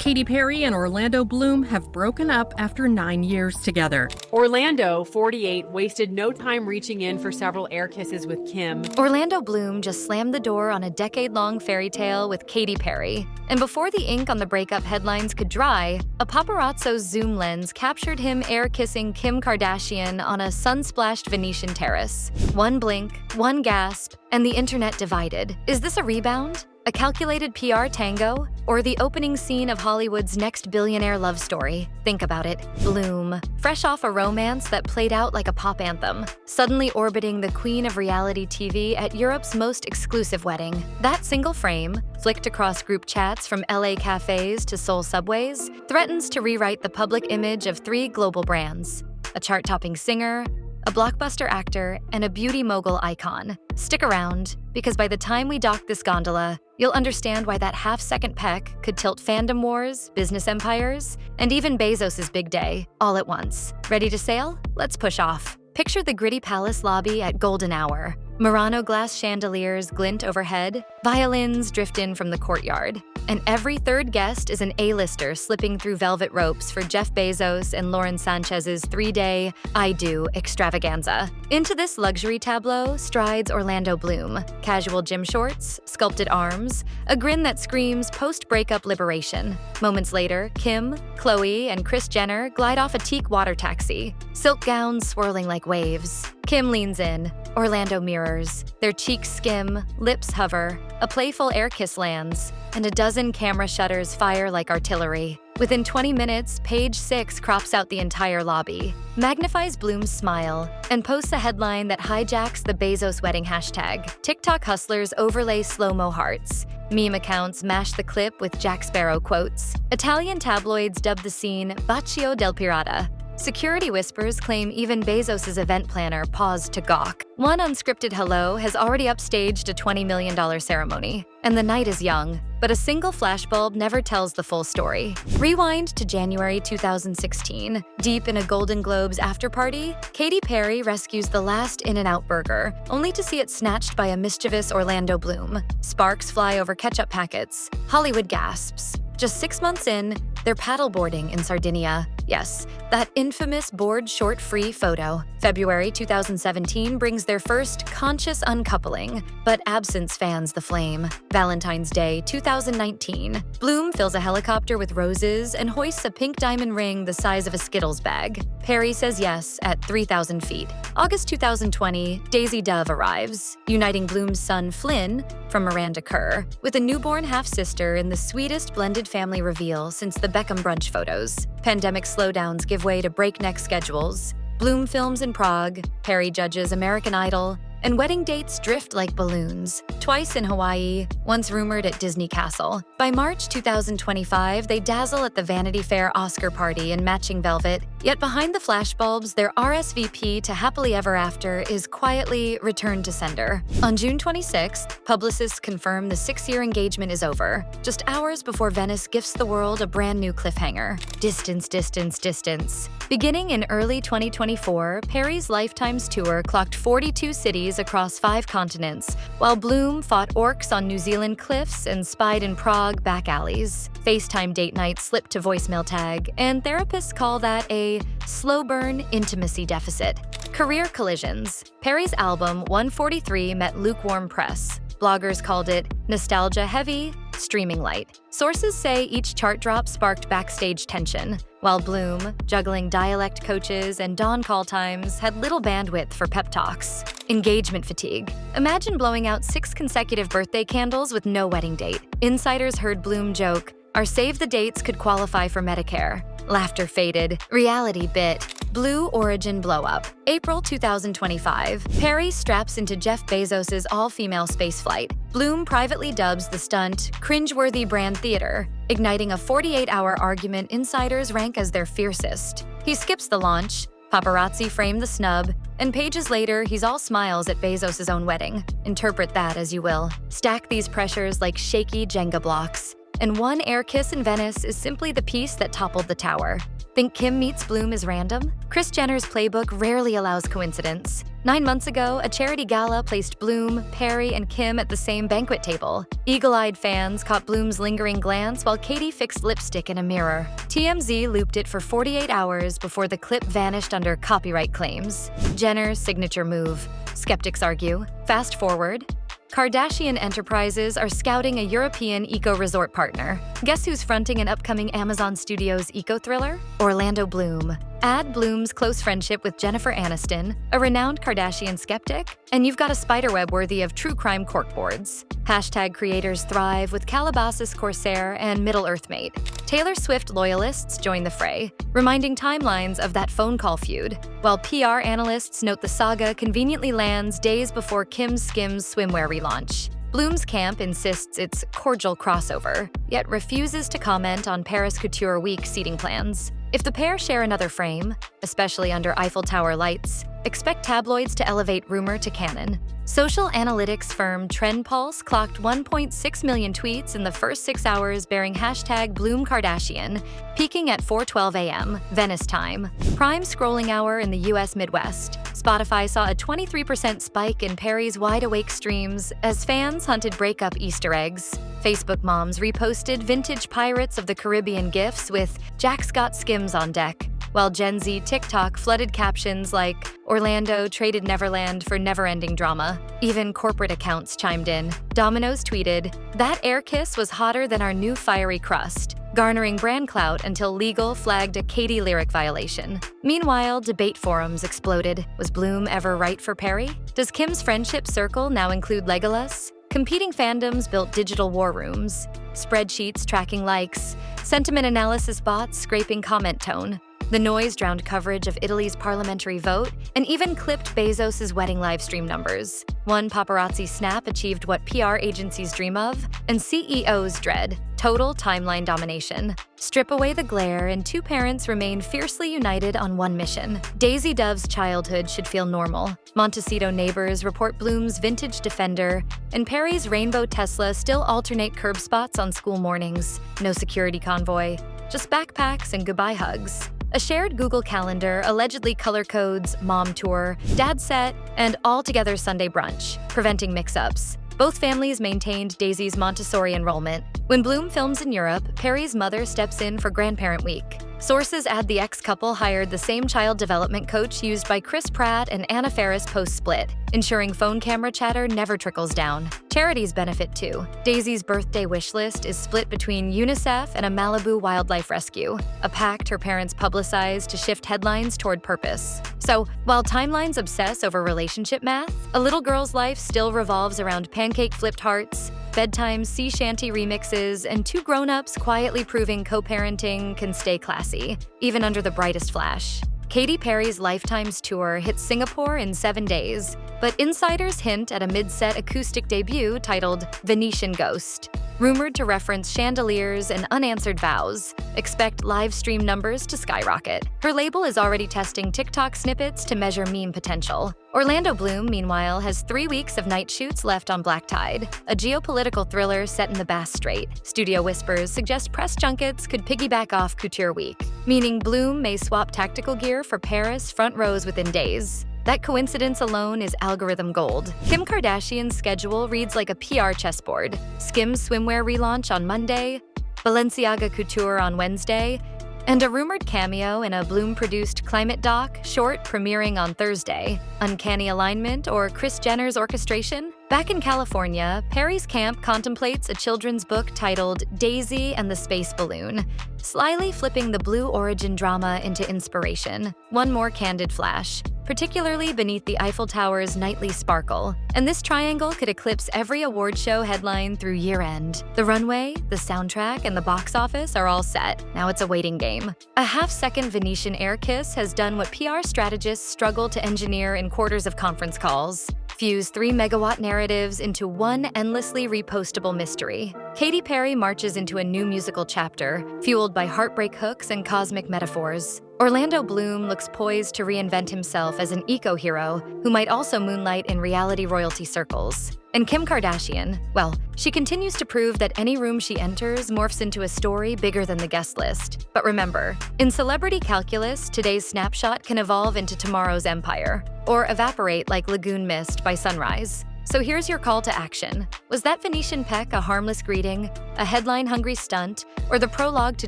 Katy Perry and Orlando Bloom have broken up after 9 years together. Orlando, 48, wasted no time reaching in for several air kisses with Kim. Orlando Bloom just slammed the door on a decade-long fairy tale with Katy Perry. And before the ink on the breakup headlines could dry, a paparazzo's zoom lens captured him air-kissing Kim Kardashian on a sun-splashed Venetian terrace. One blink, one gasp, and the internet divided. Is this a rebound? A calculated PR tango? Or the opening scene of Hollywood's next billionaire love story? Think about it. Bloom, fresh off a romance that played out like a pop anthem, suddenly orbiting the queen of reality TV at Europe's most exclusive wedding. That single frame, flicked across group chats from LA cafes to Seoul subways, threatens to rewrite the public image of three global brands: a chart-topping singer, a blockbuster actor, and a beauty mogul icon. Stick around, because by the time we dock this gondola, you'll understand why that half-second peck could tilt fandom wars, business empires, and even Bezos' big day, all at once. Ready to sail? Let's push off. Picture the Gritti Palace lobby at golden hour. Murano glass chandeliers glint overhead, violins drift in from the courtyard, and every third guest is an A-lister slipping through velvet ropes for Jeff Bezos and Lauren Sanchez's 3-day I Do extravaganza. Into this luxury tableau strides Orlando Bloom, casual gym shorts, sculpted arms, a grin that screams post-breakup liberation. Moments later, Kim, Khloe, and Kris Jenner glide off a teak water taxi, silk gowns swirling like waves. Kim leans in, Orlando mirrors, their cheeks skim, lips hover, a playful air kiss lands, and a dozen camera shutters fire like artillery. Within 20 minutes, Page 6 crops out the entire lobby, magnifies Bloom's smile, and posts a headline that hijacks the Bezos wedding hashtag. TikTok hustlers overlay slow-mo hearts. Meme accounts mash the clip with Jack Sparrow quotes. Italian tabloids dub the scene Bacio del Pirata. Security whispers claim even Bezos' event planner paused to gawk. One unscripted hello has already upstaged a $20 million ceremony. And the night is young, but a single flashbulb never tells the full story. Rewind to January 2016. Deep in a Golden Globes after-party, Katy Perry rescues the last In-N-Out burger, only to see it snatched by a mischievous Orlando Bloom. Sparks fly over ketchup packets. Hollywood gasps. Just 6 months in, they're paddleboarding in Sardinia. Yes, that infamous board short free photo. February 2017 brings their first conscious uncoupling, but absence fans the flame. Valentine's Day 2019. Bloom fills a helicopter with roses and hoists a pink diamond ring the size of a Skittles bag. Perry says yes at 3,000 feet. August 2020, Daisy Dove arrives, uniting Bloom's son Flynn from Miranda Kerr with a newborn half-sister in the sweetest blended family reveal since the brunch photos. Pandemic slowdowns give way to breakneck schedules. Bloom films in Prague, Perry judges American Idol, and wedding dates drift like balloons. Twice in Hawaii, once rumored at Disney Castle. By March 2025, they dazzle at the Vanity Fair Oscar party in matching velvet, yet behind the flashbulbs, their RSVP to Happily Ever After is quietly returned to sender. On June 26th, publicists confirm the 6-year engagement is over, just hours before Venice gifts the world a brand new cliffhanger. Distance, distance, distance. Beginning in early 2024, Perry's Lifetimes tour clocked 42 cities across 5 continents, while Bloom fought orcs on New Zealand cliffs and spied in Prague back alleys. FaceTime date nights slipped to voicemail tag, and therapists call that a slow burn intimacy deficit. Career collisions. Perry's album 143 met lukewarm press. Bloggers called it nostalgia-heavy, streaming light. Sources say each chart drop sparked backstage tension, while Bloom, juggling dialect coaches and dawn call times, had little bandwidth for pep talks. Engagement fatigue. Imagine blowing out 6 consecutive birthday candles with no wedding date. Insiders heard Bloom joke, "Our save the dates could qualify for Medicare." Laughter faded. Reality bit. Blue Origin blow-up. April 2025. Perry straps into Jeff Bezos' all-female spaceflight. Bloom privately dubs the stunt cringeworthy brand theater, igniting a 48-hour argument insiders rank as their fiercest. He skips the launch. Paparazzi frame the snub, and pages later, he's all smiles at Bezos' own wedding. Interpret that as you will. Stack these pressures like shaky Jenga blocks. and one air kiss in Venice is simply the piece that toppled the tower. Think Kim meets Bloom is random? Kris Jenner's playbook rarely allows coincidence. 9 months ago, a charity gala placed Bloom, Perry, and Kim at the same banquet table. Eagle-eyed fans caught Bloom's lingering glance while Katy fixed lipstick in a mirror. TMZ looped it for 48 hours before the clip vanished under copyright claims. Jenner's signature move. Skeptics argue. Fast forward. Kardashian Enterprises are scouting a European eco-resort partner. Guess who's fronting an upcoming Amazon Studios eco-thriller? Orlando Bloom. Add Bloom's close friendship with Jennifer Aniston, a renowned Kardashian skeptic, and you've got a spiderweb worthy of true crime corkboards. Hashtag creators thrive with Calabasas Corsair and Middle-earth mate. Taylor Swift loyalists join the fray, reminding timelines of that phone call feud, while PR analysts note the saga conveniently lands days before Kim's Skims swimwear relaunch. Bloom's camp insists it's cordial crossover, yet refuses to comment on Paris Couture Week seating plans. If the pair share another frame, especially under Eiffel Tower lights, expect tabloids to elevate rumor to canon. Social analytics firm TrendPulse clocked 1.6 million tweets in the first 6 hours bearing hashtag Bloom Kardashian, peaking at 4:12 a.m. Venice time, prime scrolling hour in the U.S. Midwest. Spotify saw a 23% spike in Perry's wide-awake streams as fans hunted breakup Easter eggs. Facebook moms reposted vintage Pirates of the Caribbean gifs with Jack's got Skims on deck, while Gen Z TikTok flooded captions like Orlando traded Neverland for never-ending drama. Even corporate accounts chimed in. Domino's tweeted, "That air kiss was hotter than our new fiery crust," garnering brand clout until legal flagged a Katy lyric violation. Meanwhile, debate forums exploded. Was Bloom ever right for Perry? Does Kim's friendship circle now include Legolas? Competing fandoms built digital war rooms, spreadsheets tracking likes, sentiment analysis bots scraping comment tone. The noise drowned coverage of Italy's parliamentary vote and even clipped Bezos' wedding livestream numbers. One paparazzi snap achieved what PR agencies dream of and CEOs dread: total timeline domination. Strip away the glare and two parents remain fiercely united on one mission. Daisy Dove's childhood should feel normal. Montecito neighbors report Bloom's vintage Defender, and Perry's rainbow Tesla still alternate curb spots on school mornings. No security convoy, just backpacks and goodbye hugs. A shared Google Calendar allegedly color codes Mom Tour, Dad Set, and All Together Sunday Brunch, preventing mix-ups. Both families maintained Daisy's Montessori enrollment. When Bloom films in Europe, Perry's mother steps in for Grandparent Week. Sources add the ex-couple hired the same child development coach used by Chris Pratt and Anna Faris post-split, ensuring phone camera chatter never trickles down. Charities benefit too. Daisy's birthday wish list is split between UNICEF and a Malibu wildlife rescue, a pact her parents publicized to shift headlines toward purpose. So, while timelines obsess over relationship math, a little girl's life still revolves around pancake-flipped hearts, bedtime sea shanty remixes, and two grown-ups quietly proving co-parenting can stay classy, even under the brightest flash. Katy Perry's Lifetimes tour hit Singapore in 7 days, but insiders hint at a mid-set acoustic debut titled Venetian Ghost. Rumored to reference chandeliers and unanswered vows, expect live stream numbers to skyrocket. Her label is already testing TikTok snippets to measure meme potential. Orlando Bloom, meanwhile, has 3 weeks of night shoots left on Black Tide, a geopolitical thriller set in the Bass Strait. Studio whispers suggest press junkets could piggyback off Couture Week, meaning Bloom may swap tactical gear for Paris front rows within days. That coincidence alone is algorithm gold. Kim Kardashian's schedule reads like a PR chessboard. Skims swimwear relaunch on Monday, Balenciaga Couture on Wednesday, and a rumored cameo in a Bloom-produced climate doc short premiering on Thursday. Uncanny alignment or Kris Jenner's orchestration? Back in California, Perry's camp contemplates a children's book titled Daisy and the Space Balloon, slyly flipping the Blue origin drama into inspiration. One more candid flash, particularly beneath the Eiffel Tower's nightly sparkle. And this triangle could eclipse every award show headline through year-end. The runway, the soundtrack, and the box office are all set. Now it's a waiting game. A half-second Venetian air kiss has done what PR strategists struggle to engineer in quarters of conference calls. Fuse 3-megawatt narratives into one endlessly repostable mystery. Katy Perry marches into a new musical chapter, fueled by heartbreak hooks and cosmic metaphors. Orlando Bloom looks poised to reinvent himself as an eco-hero who might also moonlight in reality royalty circles. And Kim Kardashian, well, she continues to prove that any room she enters morphs into a story bigger than the guest list. But remember, in celebrity calculus, today's snapshot can evolve into tomorrow's empire, or evaporate like lagoon mist by sunrise. So here's your call to action. Was that Venetian peck a harmless greeting, a headline-hungry stunt, or the prologue to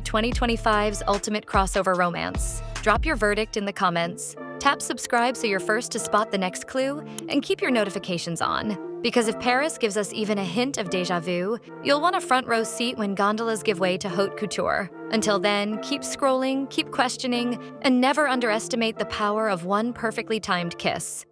2025's ultimate crossover romance? Drop your verdict in the comments. Tap subscribe so you're first to spot the next clue, and keep your notifications on. Because if Paris gives us even a hint of déjà vu, you'll want a front row seat when gondolas give way to haute couture. Until then, keep scrolling, keep questioning, and never underestimate the power of one perfectly timed kiss.